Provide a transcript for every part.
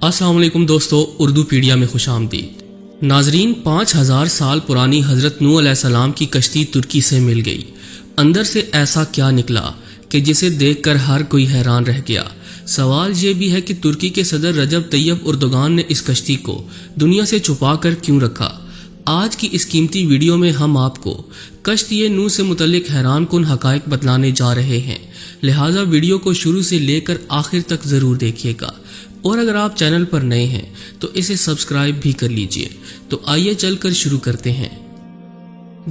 अस्सलाम वालेकुम दोस्तों, उर्दू पीडिया में खुश आमदीद। नाजरीन, 5000 साल पुरानी हज़रत नूह अलैहिस्सलाम की कश्ती तुर्की से मिल गई। अंदर से ऐसा क्या निकला कि जिसे देखकर हर कोई हैरान रह गया। सवाल ये भी है कि तुर्की के सदर रजब तैयब उर्दोगान ने इस कश्ती को दुनिया से छुपा कर क्यों रखा। आज की इस कीमती वीडियो में हम आपको कश्ती नूह से मुतल्लिक हैरान कुन हकायक बतलाने जा रहे हैं, लिहाजा वीडियो को शुरू से लेकर आखिर तक ज़रूर देखिएगा। और अगर आप चैनल पर नए हैं तो इसे सब्सक्राइब भी कर लीजिए। तो आइए चलकर शुरू करते हैं।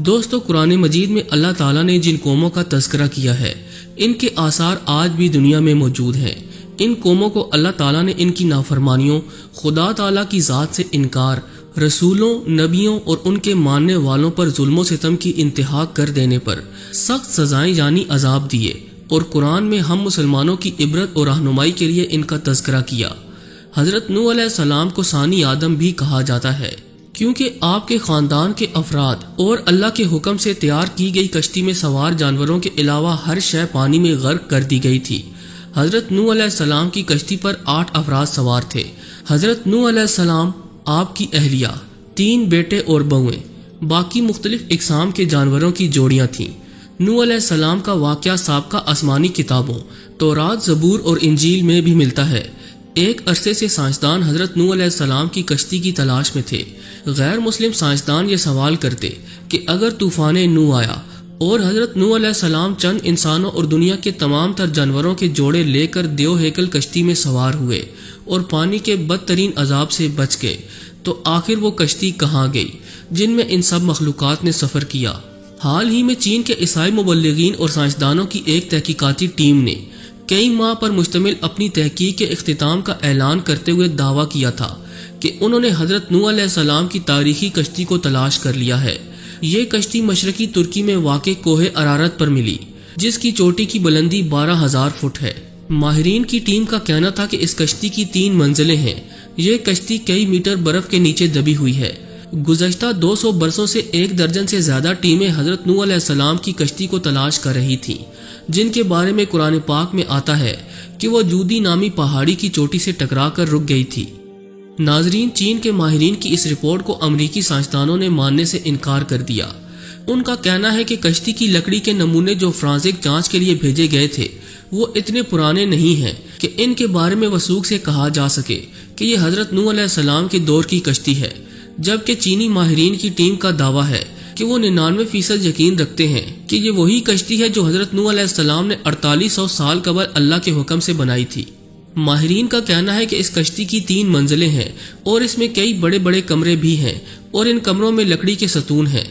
दोस्तों, कुरान मजीद में अल्लाह ताला ने जिन कौमों का तज़किरा किया है, इनके आसार आज भी दुनिया में मौजूद हैं। इन कौमों को अल्लाह ताला ने इनकी नाफरमानियों, खुदा ताला की ज़ात से इनकार, रसूलों, नबियों और उनके मानने वालों पर जुल्म सितम की इंतहा कर देने पर सख्त सजाएं यानी अजाब दिए। और कुरान में हम मुसलमानों की इबरत और रहनुमाई के लिए इनका तज़किरा किया। हज़रत नूह अलैहिस्सलाम को सानी आदम भी कहा जाता है, क्योंकि आपके ख़ानदान के अफराद और अल्लाह के हुक्म से तैयार की गई कश्ती में सवार जानवरों के अलावा हर शय पानी में गर्क कर दी गई थी। हज़रत नूह अलैहिस्सलाम की कश्ती पर 8 अफराद सवार थे। हज़रत नूह अलैहिस्सलाम, आपकी अहलिया, 3 बेटे और बहुएं, बाकी मुख्तलिफ इकसाम के जानवरों की जोड़ियाँ थीं। नूह अलैहिस्सलाम का वाक़या साबका आसमानी किताबों तौरात, ज़बूर और इंजील में भी मिलता है। एक अरसे से साइंसदान हज़रत नूह अलैहिस्सलाम की कश्ती की तलाश में थे। गैर मुस्लिम साइंसदान ये सवाल करते कि अगर तूफ़ान नूह आया और हज़रत नूह अलैहिस्सलाम चंद इंसानों और दुनिया के तमाम तर जानवरों के जोड़े लेकर देव हेकल कश्ती में सवार हुए और पानी के बदतरीन अजाब से बच गए, तो आखिर वो कश्ती कहाँ गई जिनमें इन सब मखलूक़ात ने सफ़र किया। हाल ही में चीन के ईसाई मुबल्लिगीन और साइंसदानों की एक तहकीकाती टीम ने कई माह पर मुश्तमिल अपनी तहकीक के इख्तिताम का ऐलान करते हुए दावा किया था कि उन्होंने हज़रत नूह अलैहिस्सलाम की तारीखी कश्ती को तलाश कर लिया है। ये कश्ती मशरकी तुर्की में वाक़े कोहे अरारत पर मिली, जिसकी चोटी की बुलंदी 12,000 फुट है। माहिरीन की टीम का कहना था कि इस कश्ती की 3 मंजिलें हैं। ये कश्ती कई मीटर बर्फ के नीचे दबी हुई है। गुज़श्ता 200 बरसों से 1 दर्जन से ज्यादा टीमें हज़रत नूह अलैहिस्सलाम की कश्ती को तलाश कर रही थीं, जिनके बारे में कुरान पाक में आता है कि वो जूदी नामी पहाड़ी की चोटी से टकरा कर रुक गई थी। नाजरीन, चीन के माहिरीन की इस रिपोर्ट को अमरीकी साइंसदानों ने मानने से इनकार कर दिया। उनका कहना है कि कश्ती की लकड़ी के नमूने जो फ्रांसिक जांच के लिए भेजे गए थे, वो इतने पुराने नहीं हैं कि इनके बारे में वसूख से कहा जा सके कि ये हज़रत नूह अलैहिस्सलाम के दौर की कश्ती है। जबकि चीनी माहिरीन की टीम का दावा है कि वो 99% यकीन रखते हैं कि ये वही कश्ती है जो हज़रत नूह अलैहिस्सलाम ने 4800 साल कबल अल्लाह के हुक्म से बनाई थी। माहिरीन का कहना है कि इस कश्ती की 3 मंजिलें हैं और इसमें कई बड़े बड़े कमरे भी हैं और इन कमरों में लकड़ी के सतून हैं।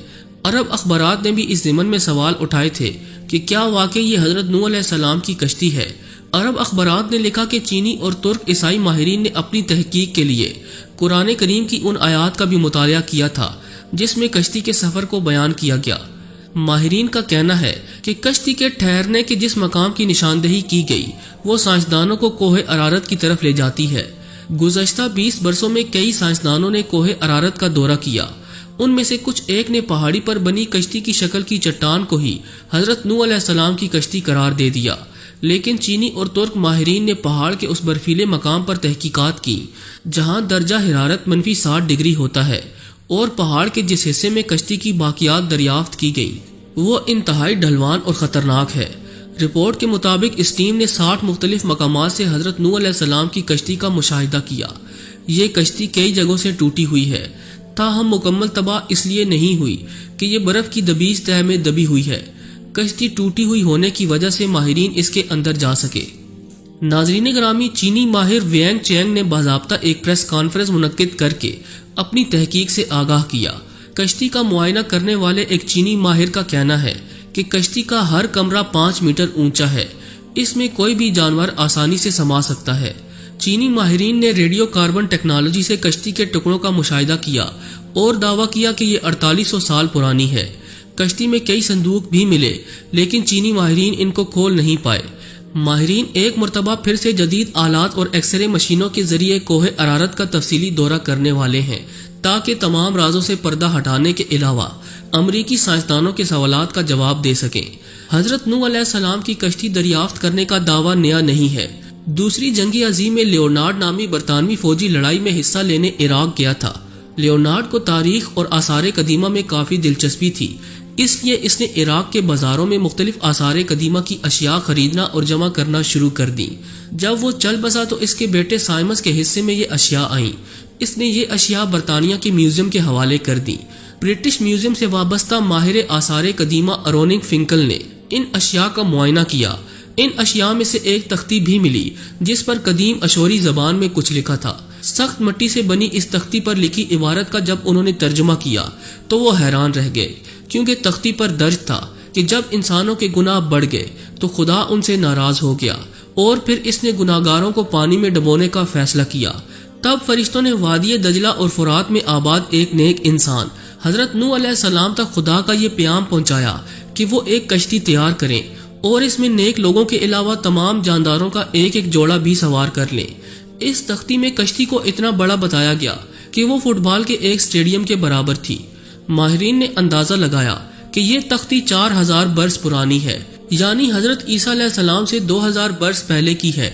अरब अखबारात ने भी इस ज़िमन में सवाल उठाए थे कि क्या वाकई ये हज़रत नूह अलैहिस्सलाम की कश्ती है। अरब अखबारात ने लिखा कि चीनी और तुर्क ईसाई माहिरीन ने अपनी तहकीक के लिए कुरान करीम की उन आयात का भी मुतालिया किया था जिसमें कश्ती के सफ़र को बयान किया गया। माहिरीन का कहना है कि कश्ती के ठहरने के जिस मकाम की निशानदेही की गई, वो साइंसदानों को कोहे अरारत की तरफ ले जाती है। गुज़श्ता 20 बरसों में कई साइंसदानों ने कोहे अरारत का दौरा किया। उनमें से कुछ एक ने पहाड़ी पर बनी कश्ती की शक्ल की चट्टान को ही हज़रत नूह अलैहिस्सलाम की कश्ती करार दे दिया। लेकिन चीनी और तुर्क माहिरीन ने पहाड़ के उस बर्फीले मकाम पर तहकीकात की जहां दर्जा हिरारत -60 डिग्री होता है और पहाड़ के जिस हिस्से में कश्ती की बाकियात दरियाफ्त की गई वो इंतहाई ढलवान और ख़तरनाक है। रिपोर्ट के मुताबिक इस टीम ने 60 मुख्तलिफ मकामात से हज़रत नूह अलैहिस्सलाम की कश्ती का मुशाहिदा किया। ये कश्ती कई जगहों से टूटी हुई है, ताहम मुकम्मल तबाह इसलिए नहीं हुई कि ये बर्फ़ की दबीज तह में दबी हुई है। कश्ती टूटी हुई होने की वजह से माहिरीन इसके अंदर जा सके। नाजरीन ग्रामी, चीनी माहिर वेंग चेंग ने बाज़ाब्ता एक प्रेस कॉन्फ्रेंस मुनक्किद करके अपनी तहकीक से आगाह किया। कश्ती का मुआयना करने वाले एक चीनी माहिर का कहना है कि कश्ती का हर कमरा 5 मीटर ऊंचा है। इसमें कोई भी जानवर आसानी से समा सकता है। चीनी माहिरीन ने रेडियो कार्बन टेक्नोलॉजी से कश्ती के टुकड़ों का मुशाहिदा किया और दावा किया कि ये 4800 साल पुरानी है। कश्ती में कई संदूक भी मिले, लेकिन चीनी माहिरीन इनको खोल नहीं पाए। माहिरीन एक मरतबा फिर से जदीद आलात और एक्सरे मशीनों के जरिए कोहे अरारत का तफसीली दौरा करने वाले हैं, ताकि तमाम राजों से पर्दा हटाने के अलावा अमरीकी साइंसदानों के सवालात का जवाब दे सकें। हज़रत नूह अलैहिस्सलाम की कश्ती दरियाफ्त करने का दावा नया नहीं है। دوسری جنگ عظیم میں لیونارڈ نامی برطانوی فوجی لڑائی میں حصہ لینے عراق گیا تھا۔ لیونارڈ کو تاریخ اور آثار قدیمہ میں کافی دلچسپی تھی، اس لیے اس نے عراق کے بازاروں میں مختلف آثار قدیمہ کی اشیاء خریدنا اور جمع کرنا شروع کر دی۔ جب وہ چل بسا تو اس کے بیٹے سائمس کے حصے میں یہ اشیاء آئیں۔ اس نے یہ اشیاء برطانیہ کے میوزیم کے حوالے کر دی۔ برٹش میوزیم سے وابستہ ماہر آثار قدیمہ اروننگ فنکل نے ان اشیاء کا معائنہ کیا۔ ان اشیاء میں سے ایک تختی بھی ملی جس پر قدیم اشوری زبان میں کچھ لکھا تھا۔ سخت مٹی سے بنی اس تختی پر لکھی عبارت کا جب انہوں نے ترجمہ کیا تو وہ حیران رہ گئے، کیونکہ تختی پر درج تھا کہ جب انسانوں کے گناہ بڑھ گئے تو خدا ان سے ناراض ہو گیا اور پھر اس نے گناہگاروں کو پانی میں ڈبونے کا فیصلہ کیا۔ تب فرشتوں نے وادی دجلہ اور فرات میں آباد ایک نیک انسان حضرت نوح علیہ السلام تک خدا کا یہ پیام پہنچایا کہ وہ ایک کشتی تیار کریں اور اس میں نیک لوگوں کے علاوہ تمام جانداروں کا ایک ایک جوڑا بھی سوار کر لیں۔ اس تختی میں کشتی کو اتنا بڑا بتایا گیا کہ وہ فٹ بال کے ایک اسٹیڈیم کے برابر تھی۔ ماہرین نے اندازہ لگایا کہ یہ تختی 4000 برس پرانی ہے، یعنی حضرت عیسیٰ علیہ السلام سے 2000 برس پہلے کی ہے۔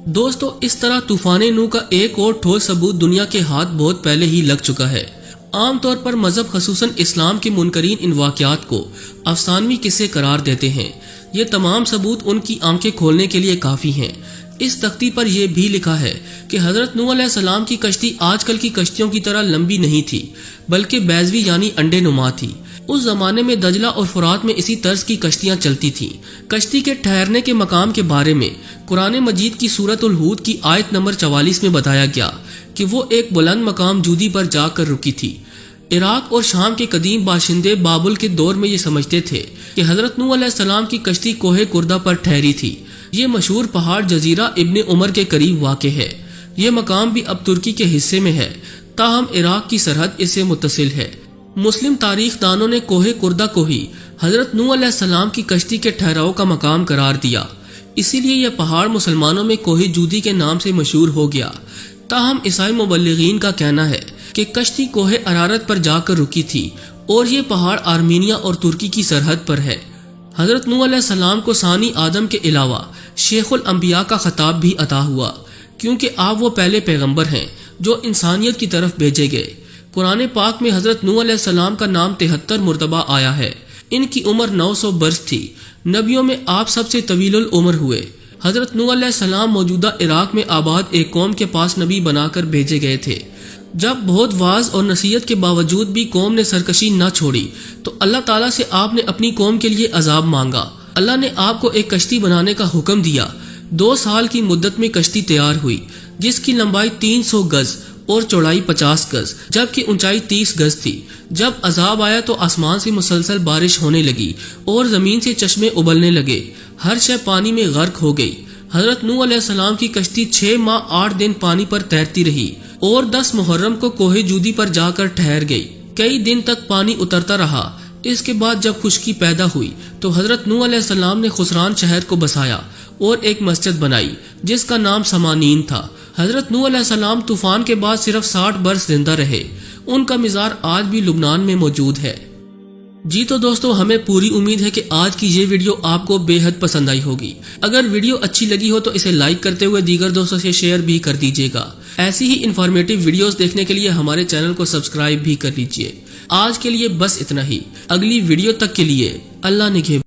دوستو، اس طرح طوفان نوح کا ایک اور ٹھوس ثبوت دنیا کے ہاتھ بہت پہلے ہی لگ چکا ہے۔ عام طور پر مذہب خصوصاً اسلام کے منکرین ان واقعات کو افسانوی قصے قرار دیتے ہیں۔ یہ تمام ثبوت ان کی آنکھیں کھولنے کے لیے کافی ہیں۔ اس تختی پر یہ بھی لکھا ہے کہ حضرت نوح علیہ السلام کی کشتی آج کل کی کشتیوں کی طرح لمبی نہیں تھی، بلکہ بیضوی یعنی انڈے نما تھی۔ اس زمانے میں دجلہ اور فرات میں اسی طرز کی کشتیاں چلتی تھیں۔ کشتی کے ٹھہرنے کے مقام کے بارے میں قرآن مجید کی سورۃ الہود کی آیت نمبر 44 میں بتایا گیا کہ وہ ایک بلند مقام جودی پر جا کر رکی تھی۔ عراق اور شام کے قدیم باشندے بابل کے دور میں یہ سمجھتے تھے کہ حضرت نوح علیہ السلام کی کشتی کوہ کردہ پر ٹھہری تھی۔ یہ مشہور پہاڑ جزیرہ ابن عمر کے قریب واقع ہے۔ یہ مقام بھی اب ترکی کے حصے میں ہے، تاہم عراق کی سرحد اس سے متصل ہے۔ مسلم تاریخ دانوں نے کوہ کردہ کو ہی حضرت نوح علیہ السلام کی کشتی کے ٹھہراؤ کا مقام قرار دیا، اسی لیے یہ پہاڑ مسلمانوں میں کوہ جودی کے نام سے مشہور ہو گیا۔ تاہم عیسائی مبلغین کا کہنا ہے کہ کشتی کوہ ارارت پر جا کر رکی تھی اور یہ پہاڑ آرمینیا اور ترکی کی سرحد پر ہے۔ حضرت نوح علیہ السلام کو ثانی آدم کے علاوہ شیخ الانبیاء کا خطاب بھی عطا ہوا، کیونکہ آپ وہ پہلے پیغمبر ہیں جو انسانیت کی طرف بھیجے گئے۔ قرآن پاک میں حضرت نوح علیہ السلام کا نام 73 مرتبہ آیا ہے۔ ان کی عمر 900 برس تھی۔ نبیوں میں آپ سب سے طویل العمر ہوئے۔ حضرت نوح علیہ السلام موجودہ عراق میں آباد ایک قوم کے پاس نبی بنا کر بھیجے گئے تھے۔ جب بہت واعظ اور نصیحت کے باوجود بھی قوم نے سرکشی نہ چھوڑی تو اللہ تعالیٰ سے آپ نے اپنی قوم کے لیے عذاب مانگا۔ اللہ نے آپ کو ایک کشتی بنانے کا حکم دیا۔ 2 سال کی مدت میں کشتی تیار ہوئی، جس کی لمبائی 300 گز اور چوڑائی 50 گز جبکہ اونچائی 30 گز تھی۔ جب عذاب آیا تو آسمان سے مسلسل بارش ہونے لگی اور زمین سے چشمے ابلنے لگے، ہر شے پانی میں غرق ہو گئی۔ حضرت نوح علیہ السلام کی کشتی 6 ماہ 8 دن پانی پر تیرتی رہی اور 10 محرم کو کوہ جودی پر جا کر ٹھہر گئی۔ کئی دن تک پانی اترتا رہا۔ اس کے بعد جب خشکی پیدا ہوئی تو حضرت نوح علیہ السلام نے خسران شہر کو بسایا اور ایک مسجد بنائی جس کا نام سمانین تھا۔ حضرت نوح علیہ السلام طوفان کے بعد صرف 60 برس زندہ رہے۔ ان کا مزار آج بھی لبنان میں موجود ہے۔ جی تو دوستو، ہمیں پوری امید ہے کہ آج کی یہ ویڈیو آپ کو بے حد پسند آئی ہوگی۔ اگر ویڈیو اچھی لگی ہو تو اسے لائک کرتے ہوئے دیگر دوستوں سے شیئر بھی کر دیجیے گا۔ ایسی ہی انفارمیٹو ویڈیوز دیکھنے کے لیے ہمارے چینل کو سبسکرائب بھی کر لیجیے۔ آج کے لیے بس اتنا ہی۔ اگلی ویڈیو تک کے لیے اللہ نگہبان۔